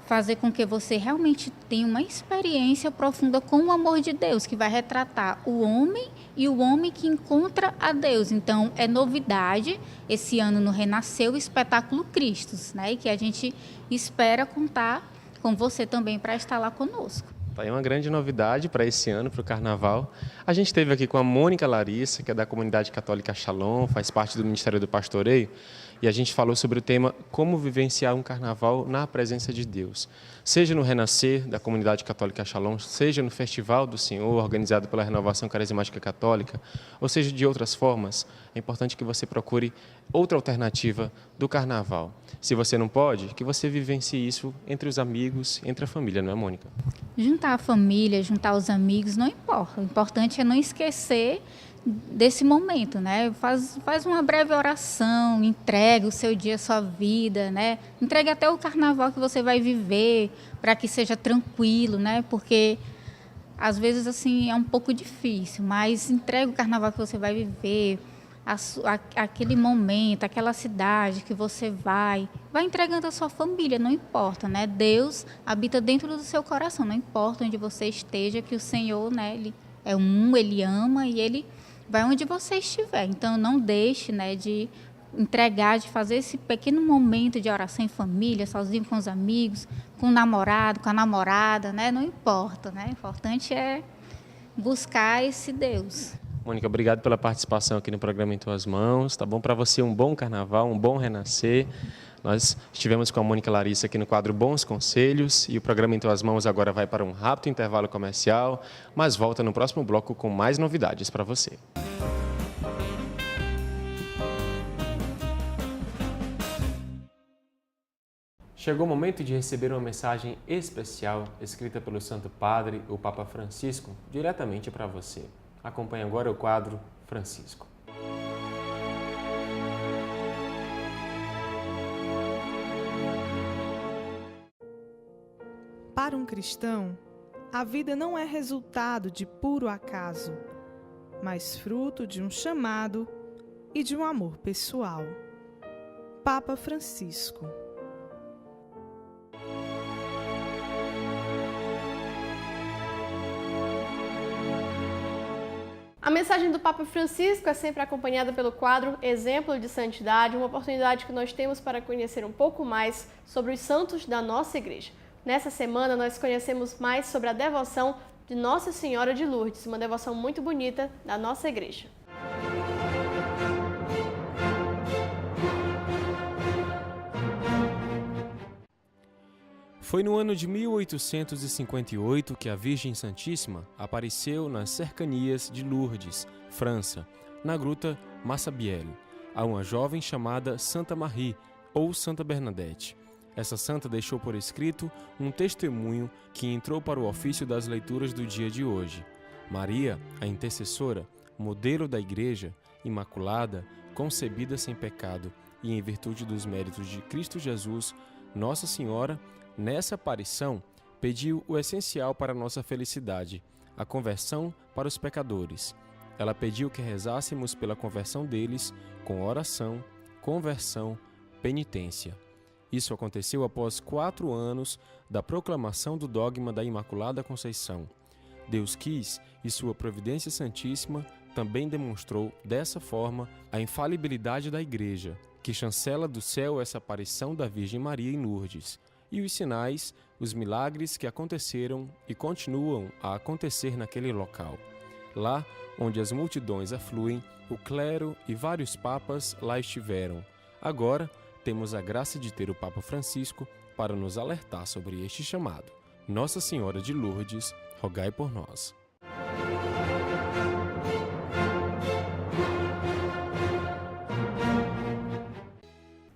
fazer com que você realmente tenha uma experiência profunda com o amor de Deus, que vai retratar o homem e o homem que encontra a Deus. Então, é novidade esse ano no Renascer o Espetáculo Cristos, né? E que a gente espera contar com você também para estar lá conosco. Tá aí uma grande novidade para esse ano, para o Carnaval. A gente esteve aqui com a Mônica Larissa, que é da comunidade católica Shalom, faz parte do Ministério do Pastoreio, e a gente falou sobre o tema como vivenciar um Carnaval na presença de Deus. Seja no Renascer da comunidade católica Shalom, seja no Festival do Senhor, organizado pela Renovação Carismática Católica, ou seja de outras formas, é importante que você procure outra alternativa do Carnaval. Se você não pode, que você vivencie isso entre os amigos, entre a família, não é, Mônica? Juntar a família, juntar os amigos, não importa. O importante é não esquecer desse momento, né? Faz uma breve oração, entrega o seu dia, a sua vida, né? Entrega até o carnaval que você vai viver, para que seja tranquilo, né? Porque às vezes assim é um pouco difícil, mas entrega o carnaval que você vai viver, aquele momento, aquela cidade que você vai entregando a sua família, não importa, né? Deus habita dentro do seu coração, não importa onde você esteja, que o Senhor, né, Ele é um, Ele ama e Ele vai onde você estiver. Então, não deixe, né, de entregar, de fazer esse pequeno momento de oração em família, sozinho com os amigos, com o namorado, com a namorada, né? Não importa, né? O importante é buscar esse Deus. Mônica, obrigado pela participação aqui no programa Em Tuas Mãos. Tá bom? Para você um bom carnaval, um bom renascer. Nós estivemos com a Mônica Larissa aqui no quadro Bons Conselhos e o programa Em Tuas Mãos agora vai para um rápido intervalo comercial, mas volta no próximo bloco com mais novidades para você. Chegou o momento de receber uma mensagem especial escrita pelo Santo Padre, o Papa Francisco, diretamente para você. Acompanhe agora o quadro Francisco. Para um cristão, a vida não é resultado de puro acaso, mas fruto de um chamado e de um amor pessoal. Papa Francisco. A mensagem do Papa Francisco é sempre acompanhada pelo quadro Exemplo de Santidade, uma oportunidade que nós temos para conhecer um pouco mais sobre os santos da nossa igreja. Nessa semana, nós conhecemos mais sobre a devoção de Nossa Senhora de Lourdes, uma devoção muito bonita da nossa igreja. Foi no ano de 1858 que a Virgem Santíssima apareceu nas cercanias de Lourdes, França, na gruta Massabielle, a uma jovem chamada Santa Marie ou Santa Bernadette. Essa santa deixou por escrito um testemunho que entrou para o ofício das leituras do dia de hoje. Maria, a intercessora, modelo da Igreja, imaculada, concebida sem pecado e em virtude dos méritos de Cristo Jesus, Nossa Senhora, nessa aparição, pediu o essencial para a nossa felicidade, a conversão para os pecadores. Ela pediu que rezássemos pela conversão deles com oração, conversão, penitência. Isso aconteceu após 4 anos da proclamação do dogma da Imaculada Conceição. Deus quis e sua providência santíssima também demonstrou dessa forma a infalibilidade da Igreja, que chancela do céu essa aparição da Virgem Maria em Lourdes, e os sinais, os milagres que aconteceram e continuam a acontecer naquele local. Lá, onde as multidões afluem, o clero e vários papas lá estiveram. Agora, temos a graça de ter o Papa Francisco para nos alertar sobre este chamado. Nossa Senhora de Lourdes, rogai por nós.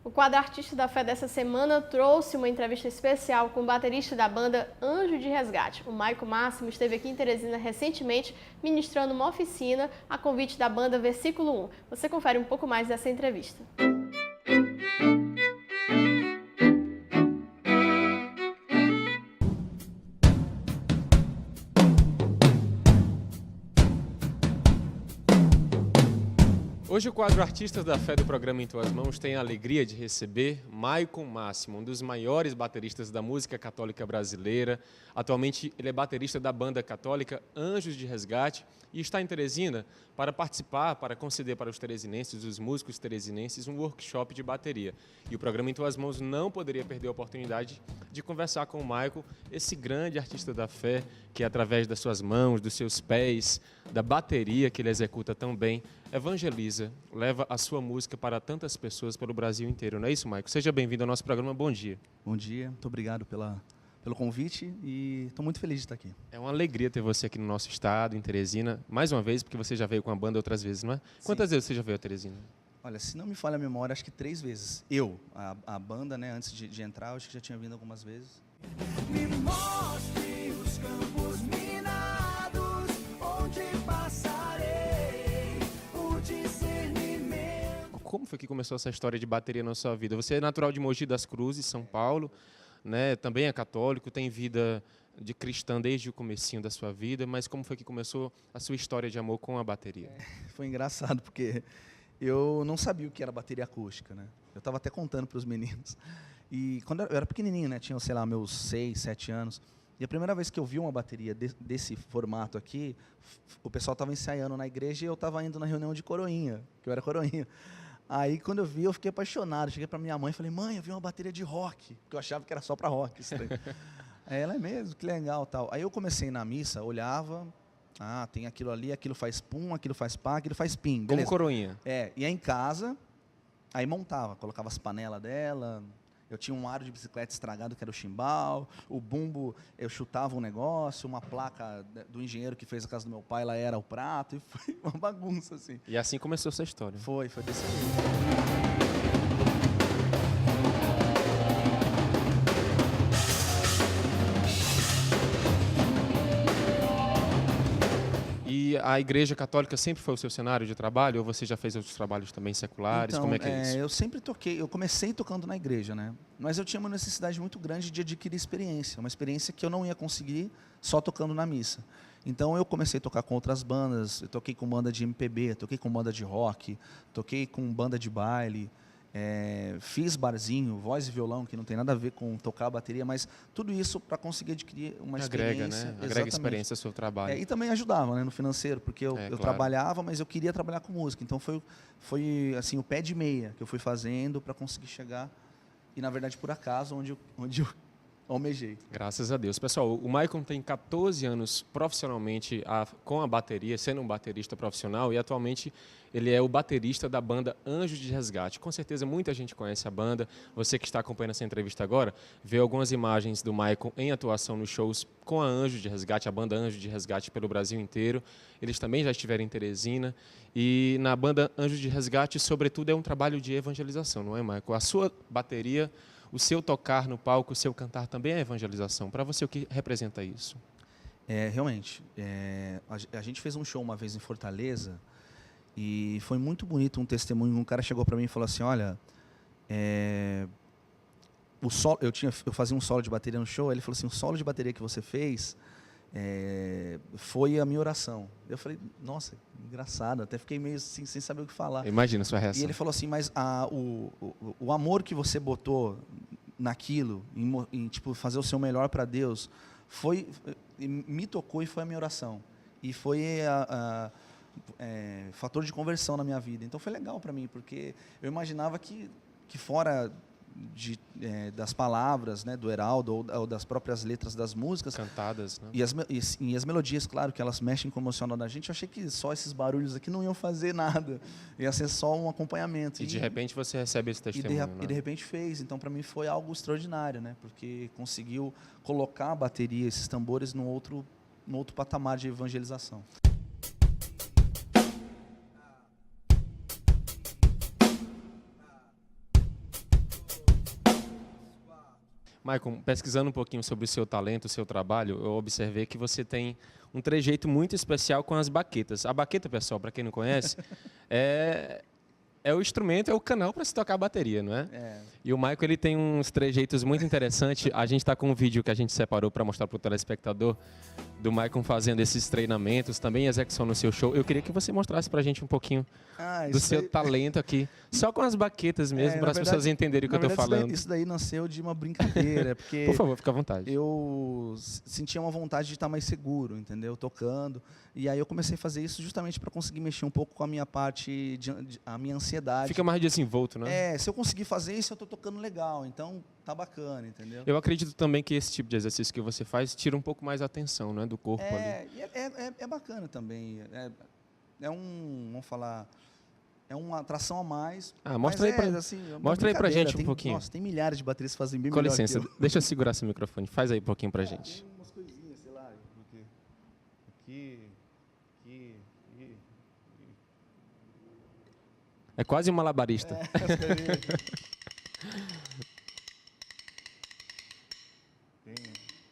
O quadro Artista da Fé dessa semana trouxe uma entrevista especial com o baterista da banda Anjo de Resgate. O Maico Máximo esteve aqui em Teresina recentemente ministrando uma oficina a convite da banda Versículo 1. Você confere um pouco mais dessa entrevista. Hoje o quadro Artistas da Fé do programa Em Tuas Mãos tem a alegria de receber Maico Máximo, um dos maiores bateristas da música católica brasileira. Atualmente ele é baterista da banda católica Anjos de Resgate e está em Teresina para participar, para conceder para os teresinenses, os músicos teresinenses, um workshop de bateria. E o programa Em Tuas Mãos não poderia perder a oportunidade de conversar com o Maico, esse grande artista da fé que através das suas mãos, dos seus pés, da bateria que ele executa tão bem, evangeliza, leva a sua música para tantas pessoas pelo Brasil inteiro. Não é isso, Maico? Seja bem-vindo ao nosso programa. Bom dia. Bom dia, muito obrigado pelo convite e estou muito feliz de estar aqui. É uma alegria ter você aqui no nosso estado, em Teresina, mais uma vez, porque você já veio com a banda outras vezes, não é? Sim. Quantas vezes você já veio a Teresina? Olha, se não me falha a memória, acho que 3 vezes. A banda, né, antes de entrar, acho que já tinha vindo algumas vezes. Me mostre os campos minados, onde passarei o discernimento. Como foi que começou essa história de bateria na sua vida? Você é natural de Mogi das Cruzes, São Paulo, né? Também é católico, tem vida de cristã desde o comecinho da sua vida, mas como foi que começou a sua história de amor com a bateria? Foi engraçado, porque eu não sabia o que era bateria acústica, né? Eu estava até contando para os meninos. E quando eu era pequenininho, né? Tinha, sei lá, meus 6, 7 anos. E a primeira vez que eu vi uma bateria desse formato aqui, o pessoal estava ensaiando na igreja e eu estava indo na reunião de coroinha, que eu era coroinha. Aí, quando eu vi, eu fiquei apaixonado. Cheguei para minha mãe e falei, mãe, eu vi uma bateria de rock, porque eu achava que era só para rock. Isso daí. Aí ela, é mesmo? Que legal, tal. Aí eu comecei na missa, olhava, tem aquilo ali, aquilo faz pum, aquilo faz pá, aquilo faz pim. Beleza. Como coroinha. Ia em casa, aí montava, colocava as panelas dela. Eu tinha um aro de bicicleta estragado, que era o chimbal. O bumbo, eu chutava um negócio. Uma placa do engenheiro que fez a casa do meu pai, ela era o prato. E foi uma bagunça, assim. E assim começou essa história. Foi desse jeito. E a Igreja Católica sempre foi o seu cenário de trabalho? Ou você já fez outros trabalhos também seculares? Então, como é que é isso? Eu sempre toquei, eu comecei tocando na igreja, né? Mas eu tinha uma necessidade muito grande de adquirir experiência, uma experiência que eu não ia conseguir só tocando na missa. Então eu comecei a tocar com outras bandas, eu toquei com banda de MPB, toquei com banda de rock, toquei com banda de baile, fiz barzinho, voz e violão, que não tem nada a ver com tocar a bateria, mas tudo isso para conseguir adquirir uma experiência. Agrega, né? Agrega experiência ao seu trabalho. E também ajudava, né, no financeiro, porque eu claro. trabalhava, mas eu queria trabalhar com música. Então foi assim, o pé de meia que eu fui fazendo para conseguir chegar, e na verdade por acaso, onde eu almejei. Graças a Deus. Pessoal, o Maicon tem 14 anos profissionalmente com a bateria, sendo um baterista profissional, e atualmente ele é o baterista da banda Anjos de Resgate. Com certeza muita gente conhece a banda. Você que está acompanhando essa entrevista agora, vê algumas imagens do Maicon em atuação nos shows com a Anjos de Resgate, a banda Anjos de Resgate pelo Brasil inteiro. Eles também já estiveram em Teresina. E na banda Anjos de Resgate, sobretudo, é um trabalho de evangelização, não é, Maicon? A sua bateria, o seu tocar no palco, o seu cantar também é evangelização. Para você, o que representa isso? Realmente. A gente fez um show uma vez em Fortaleza e foi muito bonito um testemunho. Um cara chegou para mim e falou assim, olha, eu fazia um solo de bateria no show, ele falou assim, o solo de bateria que você fez foi a minha oração. Eu falei, nossa, engraçado, até fiquei meio assim, sem saber o que falar. Imagina a sua reação. E ele falou assim, mas o amor que você botou naquilo, em tipo, fazer o seu melhor para Deus, me tocou e foi a minha oração. E foi fator de conversão na minha vida. Então foi legal para mim, porque eu imaginava que fora das palavras, né, do Heraldo ou das próprias letras das músicas cantadas, né? e as melodias, claro, que elas mexem com o emocional da gente. Eu achei que só esses barulhos aqui não iam fazer nada, ia ser só um acompanhamento. E de repente você recebe esse testemunho, e de repente fez. Então para mim foi algo extraordinário, né, porque conseguiu colocar a bateria, esses tambores num outro patamar de evangelização. Maicon, pesquisando um pouquinho sobre o seu talento, o seu trabalho, eu observei que você tem um trejeito muito especial com as baquetas. A baqueta, pessoal, para quem não conhece, é o instrumento, é o canal para se tocar a bateria, não é? E o Maicon, ele tem uns trejeitos muito interessantes. A gente está com um vídeo que a gente separou para mostrar para o telespectador do Maicon fazendo esses treinamentos, também execução no seu show. Eu queria que você mostrasse para a gente um pouquinho do seu talento aqui, só com as baquetas mesmo, para as pessoas entenderem o que eu estou falando. Isso daí nasceu de uma brincadeira, porque... Por favor, fica à vontade. Eu sentia uma vontade de estar mais seguro, entendeu? Tocando. E aí eu comecei a fazer isso justamente para conseguir mexer um pouco com a minha parte, a minha ansiedade. Fica mais desenvolto, né? Se eu conseguir fazer isso, eu estou tocando legal, então tá bacana, entendeu? Eu acredito também que esse tipo de exercício que você faz tira um pouco mais a atenção, né, do corpo ali. É bacana também. Vamos falar, é uma atração a mais. Mostra aí pra gente um pouquinho. Nossa, tem milhares de baterias que fazem bem Com melhor licença, que eu. deixa eu segurar esse microfone. Faz aí um pouquinho pra gente. Umas coisinhas, sei lá, aqui. É quase um malabarista.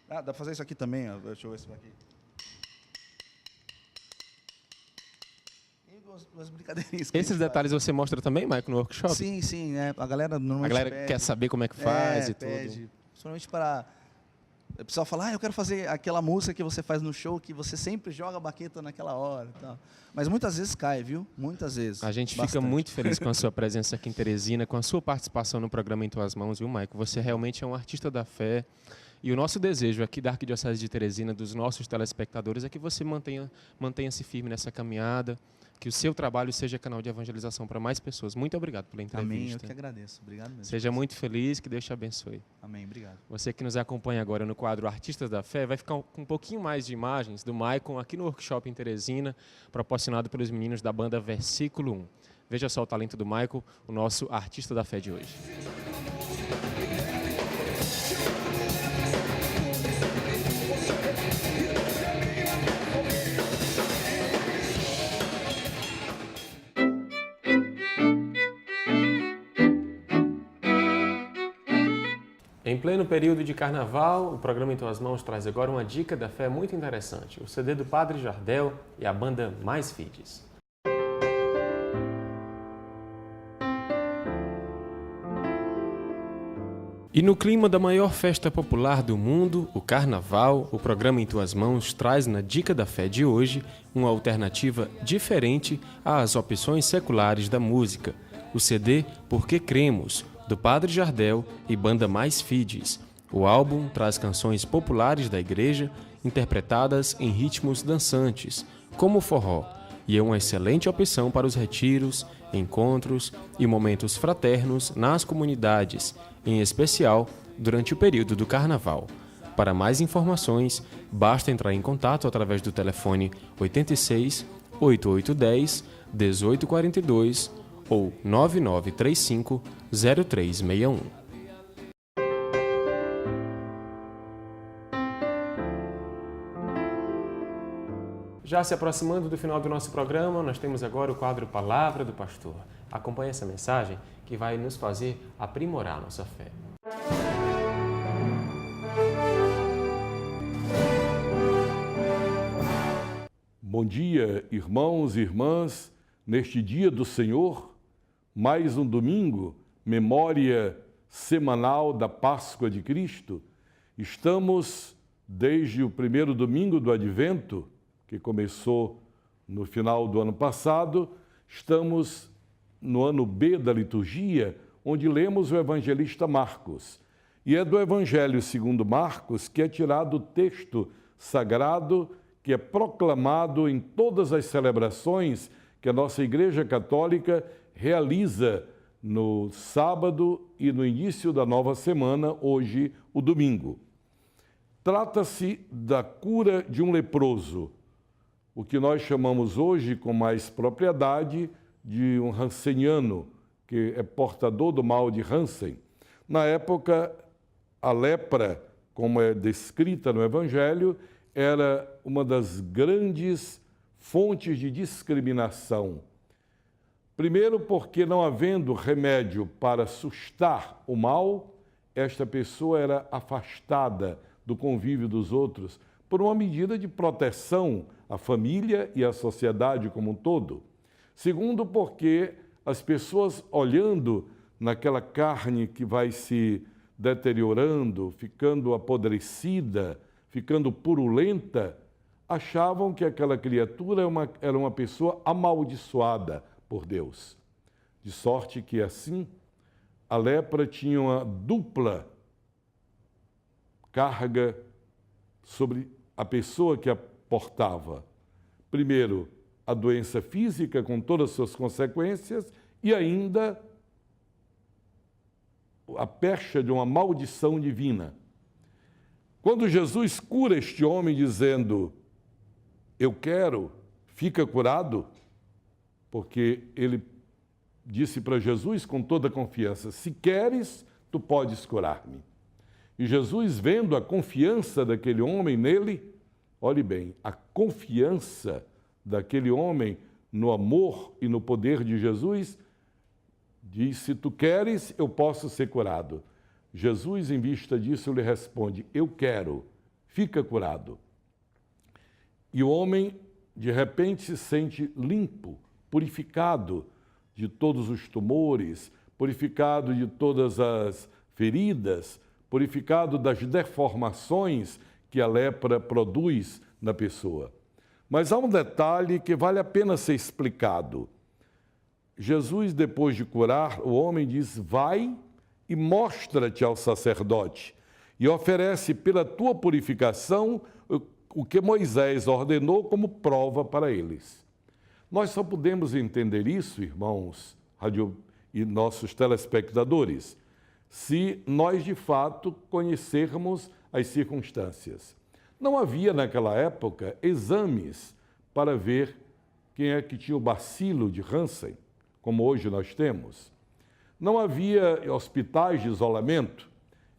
Dá pra fazer isso aqui também, ó. Deixa eu ver isso aqui. E duas brincadeirinhas. Esses detalhes você mostra também, Maicon, no workshop? Sim. A galera normalmente quer saber como é que faz e tudo. Principalmente para... O pessoal fala, eu quero fazer aquela música que você faz no show, que você sempre joga a baqueta naquela hora e tal. Mas muitas vezes cai, viu? Muitas vezes. A gente fica muito feliz com a sua presença aqui em Teresina, com a sua participação no programa Em Tuas Mãos, viu, Maicon? Você realmente é um artista da fé. E o nosso desejo aqui da Arquidiocese de Teresina, dos nossos telespectadores, é que você mantenha-se firme nessa caminhada, que o seu trabalho seja canal de evangelização para mais pessoas. Muito obrigado pela entrevista. Amém, eu que agradeço. Obrigado mesmo. Seja muito feliz, que Deus te abençoe. Amém, obrigado. Você que nos acompanha agora no quadro Artistas da Fé, vai ficar com um pouquinho mais de imagens do Maicon aqui no workshop em Teresina, proporcionado pelos meninos da banda Versículo 1. Veja só o talento do Maicon, o nosso Artista da Fé de hoje. Em Em pleno período de carnaval, o programa Em Tuas Mãos traz agora uma dica da fé muito interessante, o CD do Padre Jardel e a banda Mais Fides. E no clima da maior festa popular do mundo, o Carnaval, o programa Em Tuas Mãos traz na Dica da Fé de hoje uma alternativa diferente às opções seculares da música, o CD Porque Cremos, do Padre Jardel e banda Mais Fides. O álbum traz canções populares da igreja, interpretadas em ritmos dançantes, como o forró, e é uma excelente opção para os retiros, encontros e momentos fraternos nas comunidades, em especial durante o período do Carnaval. Para mais informações, basta entrar em contato através do telefone 86 8810 1842 ou 9935 0361. Já se aproximando do final do nosso programa, nós temos agora o quadro Palavra do Pastor. Acompanhe essa mensagem que vai nos fazer aprimorar nossa fé. Bom dia, irmãos e irmãs. Neste dia do Senhor, mais um domingo, memória semanal da Páscoa de Cristo. Estamos, desde o primeiro domingo do Advento, que começou no final do ano passado, estamos no ano B da liturgia, onde lemos o evangelista Marcos. E é do Evangelho segundo Marcos que é tirado o texto sagrado que é proclamado em todas as celebrações que a nossa Igreja Católica realiza no sábado e no início da nova semana, hoje, o domingo. Trata-se da cura de um leproso, o que nós chamamos hoje com mais propriedade de um hanseniano, que é portador do mal de Hansen. Na época, a lepra, como é descrita no Evangelho, era uma das grandes fontes de discriminação. Primeiro, porque não havendo remédio para sustar o mal, esta pessoa era afastada do convívio dos outros por uma medida de proteção à família e à sociedade como um todo. Segundo, porque as pessoas olhando naquela carne que vai se deteriorando, ficando apodrecida, ficando purulenta, achavam que aquela criatura era uma pessoa amaldiçoada por Deus. De sorte que, assim, a lepra tinha uma dupla carga sobre a pessoa que a portava. Primeiro, a doença física com todas as suas consequências e ainda a pecha de uma maldição divina. Quando Jesus cura este homem dizendo, eu quero, fica curado, porque ele disse para Jesus com toda confiança, se queres, tu podes curar-me. E Jesus, vendo a confiança daquele homem nele, olhe bem, a confiança daquele homem no amor e no poder de Jesus, diz, se tu queres, eu posso ser curado. Jesus, em vista disso, lhe responde, eu quero, fica curado. E o homem, de repente, se sente limpo, purificado de todos os tumores, purificado de todas as feridas, purificado das deformações que a lepra produz na pessoa. Mas há um detalhe que vale a pena ser explicado. Jesus, depois de curar, o homem diz, vai e mostra-te ao sacerdote e oferece pela tua purificação o que Moisés ordenou como prova para eles. Nós só podemos entender isso, irmãos e nossos telespectadores, se nós de fato conhecermos as circunstâncias. Não havia naquela época exames para ver quem é que tinha o bacilo de Hansen, como hoje nós temos. Não havia hospitais de isolamento.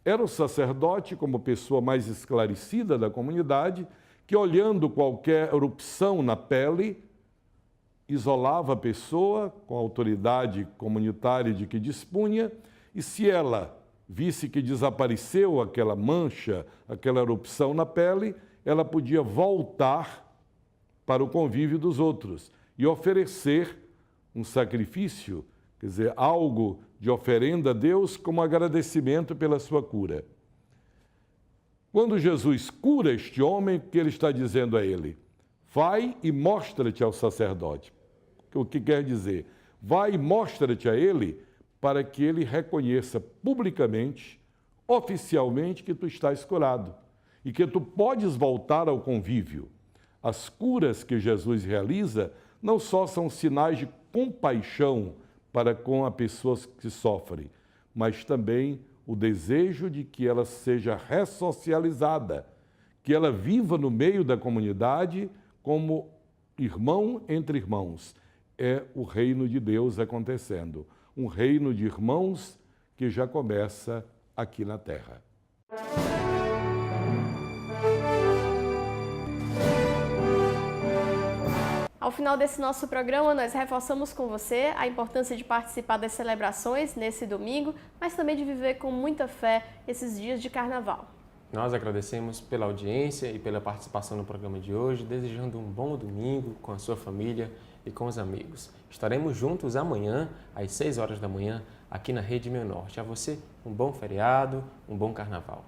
Era o sacerdote, como pessoa mais esclarecida da comunidade, que olhando qualquer erupção na pele, isolava a pessoa com a autoridade comunitária de que dispunha, e se ela visse que desapareceu aquela mancha, aquela erupção na pele, ela podia voltar para o convívio dos outros e oferecer um sacrifício, quer dizer, algo de oferenda a Deus como agradecimento pela sua cura. Quando Jesus cura este homem, o que ele está dizendo a ele? Vai e mostra-te ao sacerdote. O que quer dizer? Vai e mostra-te a ele para que ele reconheça publicamente, oficialmente, que tu estás curado e que tu podes voltar ao convívio. As curas que Jesus realiza não só são sinais de compaixão para com as pessoas que sofrem, mas também o desejo de que ela seja ressocializada, que ela viva no meio da comunidade como irmão entre irmãos. É o reino de Deus acontecendo, um reino de irmãos que já começa aqui na Terra. Ao final desse nosso programa, nós reforçamos com você a importância de participar das celebrações nesse domingo, mas também de viver com muita fé esses dias de carnaval. Nós agradecemos pela audiência e pela participação no programa de hoje, desejando um bom domingo com a sua família e com os amigos. Estaremos juntos amanhã, às 6 horas da manhã, aqui na Rede Meio Norte. A você, um bom feriado, um bom carnaval.